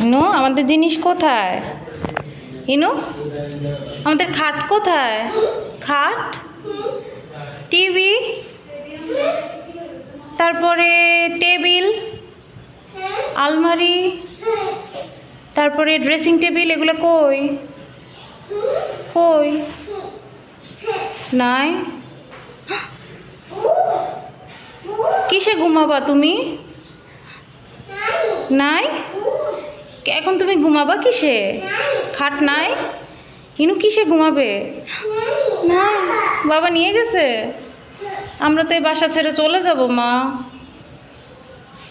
ইনু আমাদের জিনিস কোথায়? ইনু আমাদের খাট কোথায়? খাট, টিভি, তারপরে টেবিল, আলমারি, তারপরে ড্রেসিং টেবিল, এগুলো কই? কই? নাই। কিসে ঘুমাবা তুমি? নাই। এখন তুমি ঘুমাবা কিসে? খাট নাই। ইনু কিসে ঘুমাবে? নাই, বাবা নিয়ে গেছে। আমরা তো এই বাসা ছেড়ে চলে যাব মা।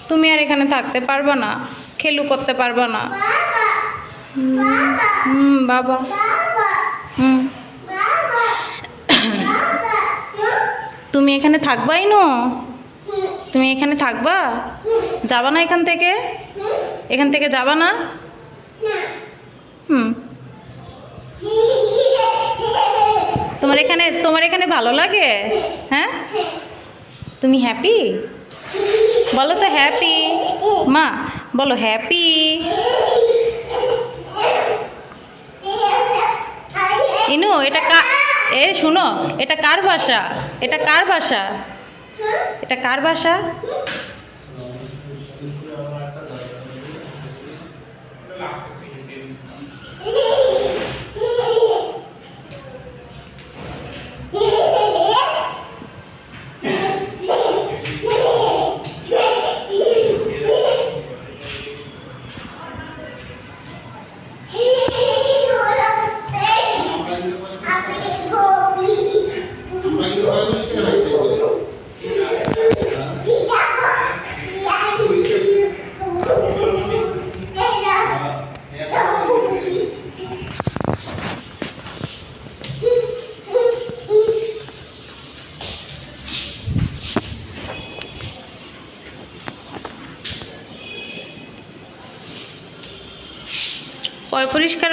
তুমি আর এখানে থাকতে পারবা না, খেলু করতে পারবা না। বাবা। তুমি এখানে থাকবা ইনু? তুমি এখানে থাকবা? যাবা না এখান থেকে? এখান থেকে যাবা না? তোমার এখানে ভালো লাগে? হ্যাঁ, তুমি হ্যাপি? বলো তো হ্যাপি। মা বলো হ্যাপি। ইনু এটা শুনো, এটা কার ভাষা? এটা কার ভাষা? এটা কার ভাষা? পরিষ্কার